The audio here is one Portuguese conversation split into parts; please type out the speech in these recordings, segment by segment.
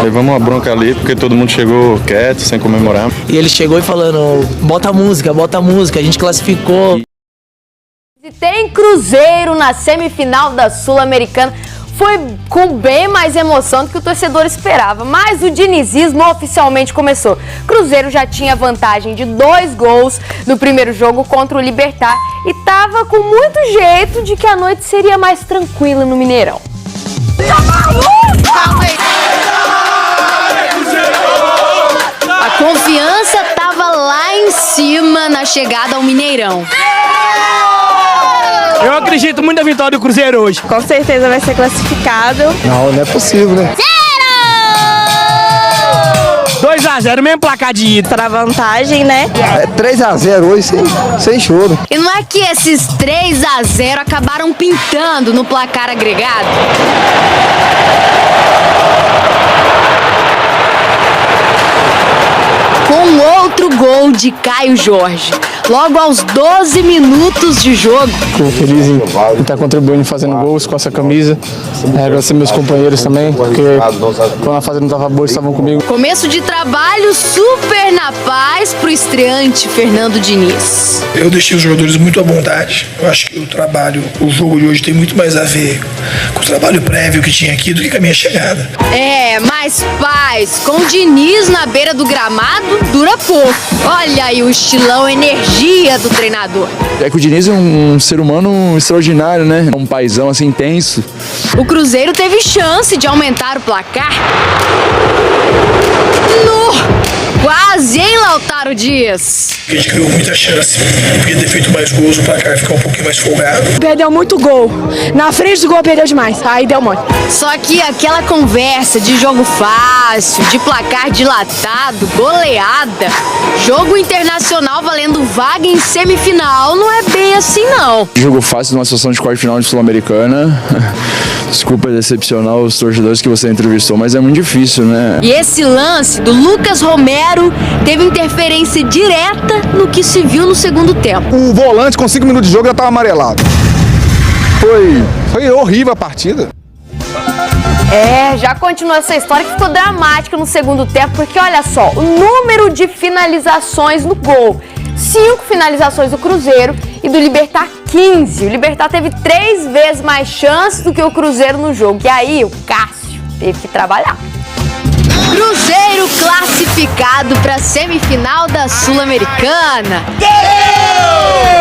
Levamos uma bronca ali porque todo mundo chegou quieto, sem comemorar. E ele chegou e falando, bota a música, a gente classificou. E tem Cruzeiro na semifinal da Sul-Americana. Foi com bem mais emoção do que o torcedor esperava, mas o dinizismo oficialmente começou. Cruzeiro já tinha vantagem de 2 gols no primeiro jogo contra o Libertad e tava com muito jeito de que a noite seria mais tranquila no Mineirão. A confiança tava lá em cima na chegada ao Mineirão. Eu acredito muito na vitória do Cruzeiro hoje. Com certeza vai ser classificado. Não é possível, né? 2-0, mesmo placar de ida. Para vantagem, né? É 3-0 hoje, sem choro. E não é que esses 3-0 acabaram pintando no placar agregado? Com outro gol de Caio Jorge, logo aos 12 minutos de jogo. Fico feliz em estar contribuindo, fazendo gols com essa camisa. Agradecer meus companheiros também, porque quando a fase não estava boa, eles estavam comigo. Começo de trabalho super na paz pro estreante Fernando Diniz. Eu deixei os jogadores muito à vontade. Eu acho que o jogo de hoje tem muito mais a ver com o trabalho prévio que tinha aqui do que com a minha chegada. É, mas paz, com o Diniz na beira do gramado, dura pouco. Olha aí o estilão, a energia do treinador. É que o Diniz é um ser humano extraordinário, né? Um paizão assim intenso. O Cruzeiro teve chance de aumentar o placar. Quase, hein, Lautaro Dias? A gente criou muita chance. Podia ter feito mais gols, o placar ficar um pouquinho mais folgado. Perdeu muito gol. Na frente do gol perdeu demais. Aí deu mole. Só que aquela conversa de jogo fácil, de placar dilatado, goleada, jogo internacional valendo vaga em semifinal, não é bem assim não. Jogo fácil numa situação de quarto final de Sul-Americana. Desculpa decepcionar os torcedores que você entrevistou, mas é muito difícil, né? E esse lance do Lucas Romero teve interferência direta no que se viu no segundo tempo. O volante com 5 minutos de jogo já estava amarelado. Foi horrível a partida. Já continua essa história que ficou dramática no segundo tempo, porque olha só, o número de finalizações no gol. 5 finalizações do Cruzeiro e do Libertad 15. O Libertad teve 3 vezes mais chances do que o Cruzeiro no jogo. E aí o Cássio teve que trabalhar. Cruzeiro classificado para a semifinal da Sul-Americana.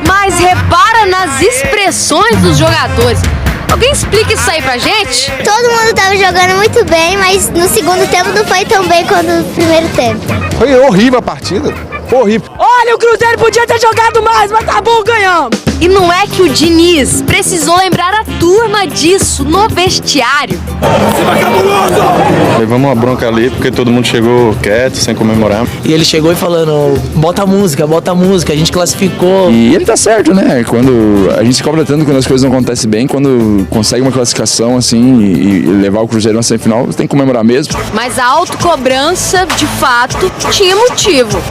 Mas repara nas expressões dos jogadores. Alguém explica isso aí pra gente? Todo mundo tava jogando muito bem, mas no segundo tempo não foi tão bem quanto no primeiro tempo. Foi horrível a partida. Horrível. Olha, o Cruzeiro podia ter jogado mais, mas tá bom, ganhamos. E não é que o Diniz precisou lembrar a turma disso no vestiário. Levamos uma bronca ali porque todo mundo chegou quieto, sem comemorar. E ele chegou e falando, bota a música, a gente classificou. E ele tá certo, né? Quando a gente se cobra tanto quando as coisas não acontecem bem, quando consegue uma classificação assim e levar o Cruzeiro na semifinal, tem que comemorar mesmo. Mas a autocobrança, de fato, tinha motivo.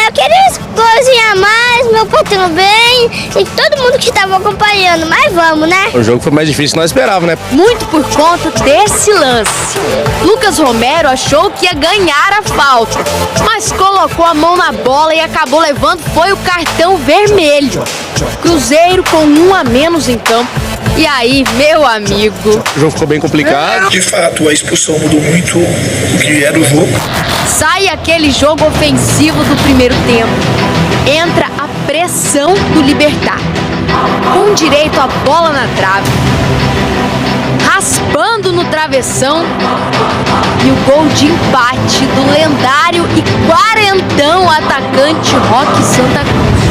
Eu queria cozinhar mais, meu patrão bem e todo mundo que estava acompanhando, mas vamos, né? O jogo foi mais difícil que nós esperávamos, né? Muito por conta desse lance. Lucas Romero achou que ia ganhar a falta, mas colocou a mão na bola e acabou levando foi o cartão vermelho. Cruzeiro com 1 a menos em campo. E aí, meu amigo? O jogo ficou bem complicado. De fato, a expulsão mudou muito o que era o jogo. Sai aquele jogo ofensivo do primeiro tempo. Entra a pressão do Libertad. Com direito à bola na trave. Raspando no travessão. E o gol de empate do lendário e quarentão atacante Roque Santa Cruz.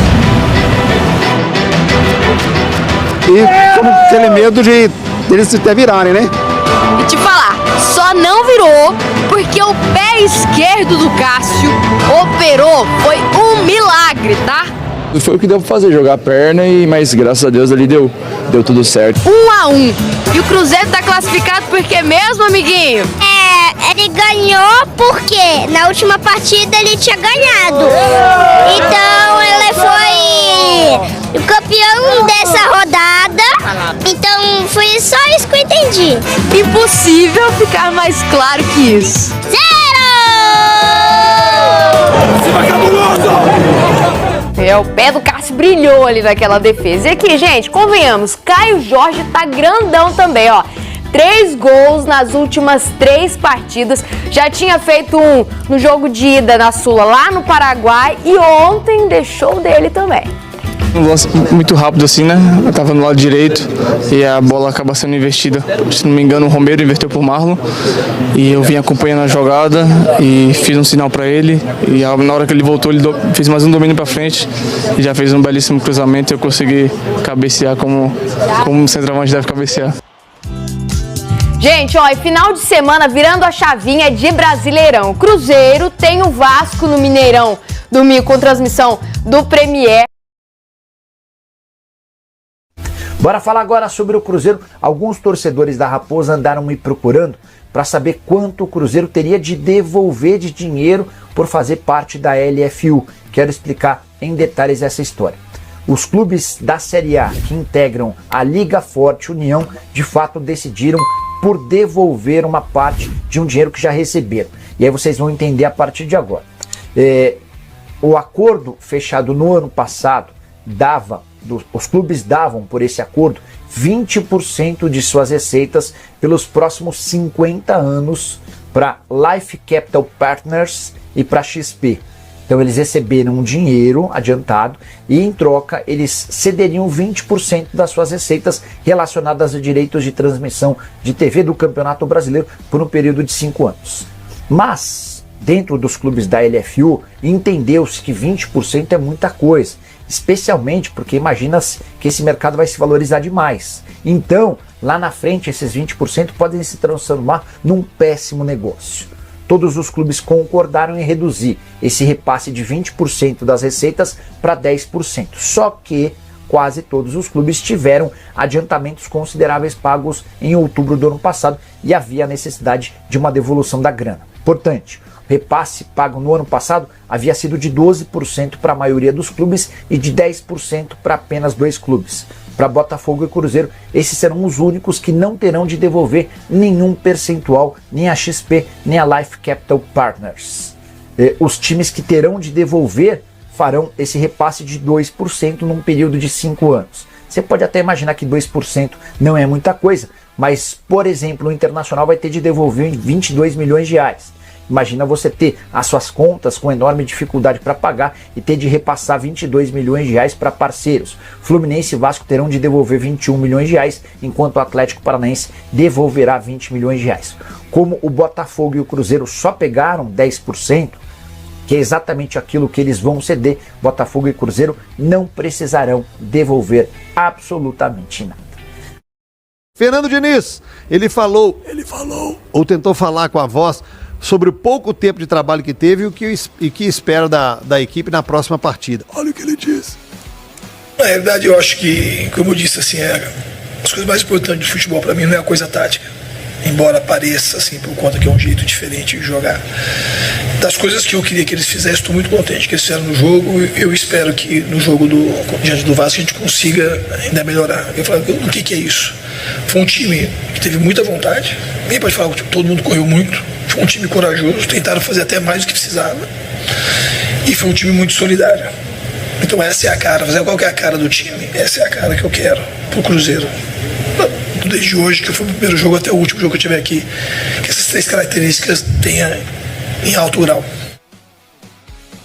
E como aquele medo de eles até virarem, né? E te falar, só não virou porque o pé esquerdo do Cássio operou. Foi um milagre, tá? Foi o que deu pra fazer, jogar a perna, mas graças a Deus ali deu tudo certo. 1 a 1. E o Cruzeiro tá classificado por quê mesmo, amiguinho? Ele ganhou porque na última partida ele tinha ganhado. Então ele foi o campeão dessa rodada. Então foi só isso que eu entendi. Impossível ficar mais claro que isso. 0! O pé do Cássio brilhou ali naquela defesa. E aqui, gente, convenhamos, Caio Jorge tá grandão também, ó. 3 gols nas últimas 3 partidas. Já tinha feito um no jogo de ida na Sula, lá no Paraguai. E ontem deixou o dele também. Um lance muito rápido assim, né? Eu tava no lado direito e a bola acaba sendo invertida. Se não me engano, o Romero inverteu por Marlon. E eu vim acompanhando a jogada e fiz um sinal para ele. E na hora que ele voltou, ele fez mais um domínio para frente e já fez um belíssimo cruzamento. E eu consegui cabecear como um centroavante deve cabecear. Gente, ó, e final de semana virando a chavinha de Brasileirão. Cruzeiro tem o Vasco no Mineirão, domingo com transmissão do Premier. Bora falar agora sobre o Cruzeiro. Alguns torcedores da Raposa andaram me procurando para saber quanto o Cruzeiro teria de devolver de dinheiro por fazer parte da LFU. Quero explicar em detalhes essa história. Os clubes da Série A que integram a Liga Forte União, de fato decidiram por devolver uma parte de um dinheiro que já receberam. E aí vocês vão entender a partir de agora. O acordo fechado no ano passado os clubes davam por esse acordo 20% de suas receitas pelos próximos 50 anos para Life Capital Partners e para XP. Então eles receberam um dinheiro adiantado e em troca eles cederiam 20% das suas receitas relacionadas a direitos de transmissão de TV do Campeonato Brasileiro por um período de 5 anos. Mas dentro dos clubes da LFU entendeu-se que 20% é muita coisa. Especialmente porque imagina-se que esse mercado vai se valorizar demais. Então, lá na frente, esses 20% podem se transformar num péssimo negócio. Todos os clubes concordaram em reduzir esse repasse de 20% das receitas para 10%. Só que quase todos os clubes tiveram adiantamentos consideráveis pagos em outubro do ano passado e havia a necessidade de uma devolução da grana. Importante, o repasse pago no ano passado havia sido de 12% para a maioria dos clubes e de 10% para apenas 2 clubes. Para Botafogo e Cruzeiro, esses serão os únicos que não terão de devolver nenhum percentual, nem a XP, nem a Life Capital Partners. Os times que terão de devolver farão esse repasse de 2% num período de 5 anos. Você pode até imaginar que 2% não é muita coisa, mas, por exemplo, o Internacional vai ter de devolver 22 milhões de reais. Imagina você ter as suas contas com enorme dificuldade para pagar e ter de repassar 22 milhões de reais para parceiros. Fluminense e Vasco terão de devolver 21 milhões de reais, enquanto o Atlético Paranaense devolverá 20 milhões de reais. Como o Botafogo e o Cruzeiro só pegaram 10%, que é exatamente aquilo que eles vão ceder, Botafogo e Cruzeiro não precisarão devolver absolutamente nada. Fernando Diniz, ele falou, ou tentou falar com a voz sobre o pouco tempo de trabalho que teve e o que espera da equipe na próxima partida. Olha o que ele disse. Na realidade, eu acho que, como eu disse, assim, as coisas mais importantes do futebol para mim não é a coisa tática. Embora pareça, assim, por conta que é um jeito diferente de jogar. Das coisas que eu queria que eles fizessem, estou muito contente que eles fizeram no jogo. Eu espero que no jogo diante do Vasco a gente consiga ainda melhorar. Eu falo, o que é isso? Foi um time que teve muita vontade. Ninguém pode falar que todo mundo correu muito. Foi um time corajoso, tentaram fazer até mais do que precisava. E foi um time muito solidário. Então essa é a cara, qual que é a cara do time? Essa é a cara que eu quero pro Cruzeiro. Desde hoje, que foi o primeiro jogo até o último jogo que eu tive aqui, que essas 3 características tenham em alto grau.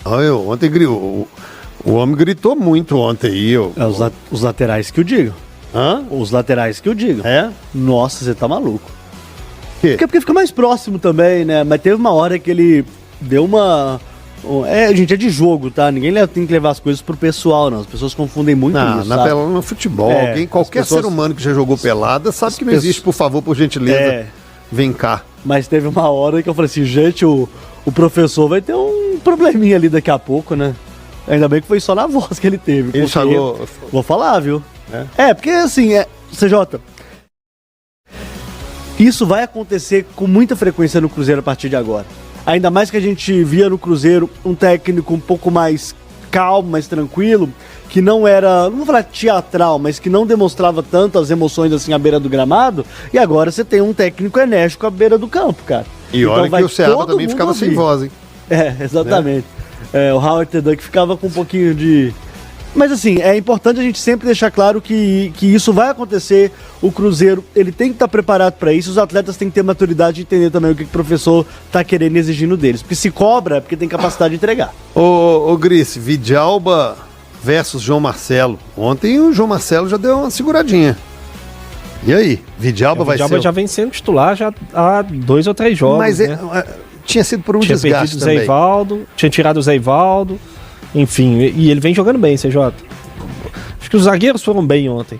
Ontem o homem gritou muito ontem aí. Os laterais que o digam. Hã? Os laterais que o digam. É? Nossa, você tá maluco. Porque fica mais próximo também, né? Mas teve uma hora que ele deu uma... gente, é de jogo, tá? Ninguém tem que levar as coisas pro pessoal, não. As pessoas confundem muito isso, sabe? No futebol, qualquer ser humano que já jogou pelada sabe que não existe, por favor, por gentileza, vem cá. Mas teve uma hora que eu falei assim, gente, o professor vai ter um probleminha ali daqui a pouco, né? Ainda bem que foi só na voz que ele teve. Ele falou... Vou falar, viu? Porque assim, CJ... Isso vai acontecer com muita frequência no Cruzeiro a partir de agora. Ainda mais que a gente via no Cruzeiro um técnico um pouco mais calmo, mais tranquilo, que não era, não vou falar teatral, mas que não demonstrava tanto as emoções assim à beira do gramado, e agora você tem um técnico enérgico à beira do campo, cara. E olha que o Seabra também ficava sem voz, hein? Exatamente. O Howard the Duck ficava com um pouquinho de... Mas assim, é importante a gente sempre deixar claro que isso vai acontecer. O Cruzeiro, ele tem que estar preparado para isso. Os atletas têm que ter maturidade e entender também o que o professor está querendo e exigindo deles. Porque se cobra, é porque tem capacidade de entregar. Ô Gris, Vidalba versus João Marcelo. Ontem o João Marcelo já deu uma seguradinha. E aí? Vidalba vai ser... Vidalba já vem sendo titular já há 2 ou 3 jogos, mas né? Tinha sido por um desgaste também. Tinha tirado o Zé Ivaldo. Enfim, e ele vem jogando bem, CJ. Acho que os zagueiros foram bem ontem.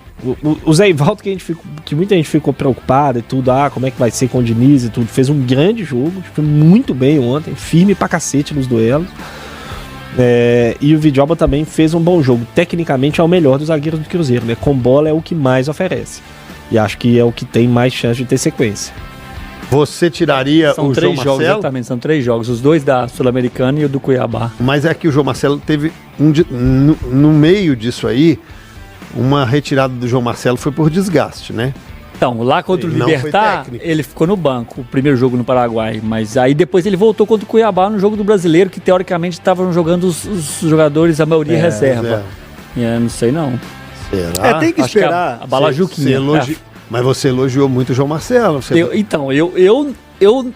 O Zé Ivaldo, que muita gente ficou preocupada e tudo, como é que vai ser com o Diniz e tudo, fez um grande jogo, foi muito bem ontem, firme pra cacete nos duelos. E o Vidalba também fez um bom jogo. Tecnicamente é o melhor dos zagueiros do Cruzeiro, né? Com bola é o que mais oferece. E acho que é o que tem mais chance de ter sequência. Você tiraria o João Marcelo? Exatamente, são 3 jogos, os 2 da Sul-Americana e o do Cuiabá. Mas é que o João Marcelo teve, no meio disso aí, uma retirada do João Marcelo foi por desgaste, né? Então, lá contra o Libertad, ele ficou no banco, o primeiro jogo no Paraguai, mas aí depois ele voltou contra o Cuiabá no jogo do Brasileiro, que teoricamente estavam jogando os jogadores, a maioria reserva. Não sei não. Será? Tem que esperar. A bala Juquinha. Mas você elogiou muito o João Marcelo. Eu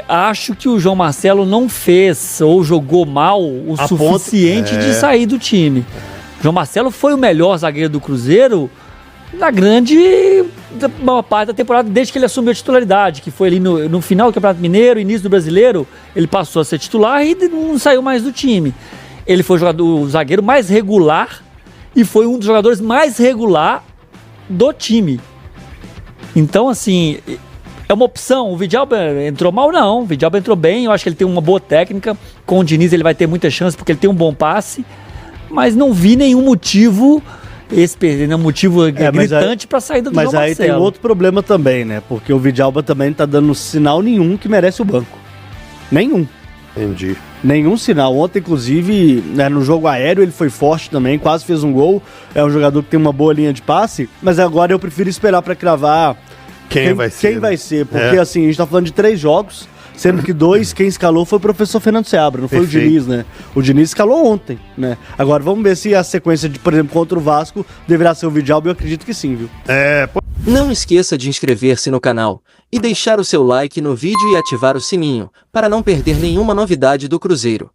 acho que o João Marcelo não fez ou jogou mal o suficiente de sair do time. João Marcelo foi o melhor zagueiro do Cruzeiro na maior parte da temporada, desde que ele assumiu a titularidade, que foi ali no final do Campeonato Mineiro, início do Brasileiro, ele passou a ser titular e não saiu mais do time. Ele foi o zagueiro mais regular e foi um dos jogadores mais regular do time. Então, assim, é uma opção. O Vidalba entrou mal? Não. O Vidalba entrou bem. Eu acho que ele tem uma boa técnica. Com o Diniz ele vai ter muita chance porque ele tem um bom passe. Mas não vi nenhum motivo gritante para a saída do João Marcelo. Mas aí tem outro problema também, né? Porque o Vidalba também não tá dando sinal nenhum que merece o banco. Nenhum. Entendi. Nenhum sinal. Ontem, inclusive, no jogo aéreo, ele foi forte também, quase fez um gol. É um jogador que tem uma boa linha de passe, mas agora eu prefiro esperar para cravar quem vai ser. Porque assim, a gente tá falando de 3 jogos, sendo que 2, quem escalou foi o professor Fernando Seabra, não foi o Diniz, né? O Diniz escalou ontem, né? Agora vamos ver se a sequência de, por exemplo, contra o Vasco deverá ser o Vidalba, eu acredito que sim, viu? Não esqueça de inscrever-se no canal e deixar o seu like no vídeo e ativar o sininho, para não perder nenhuma novidade do Cruzeiro.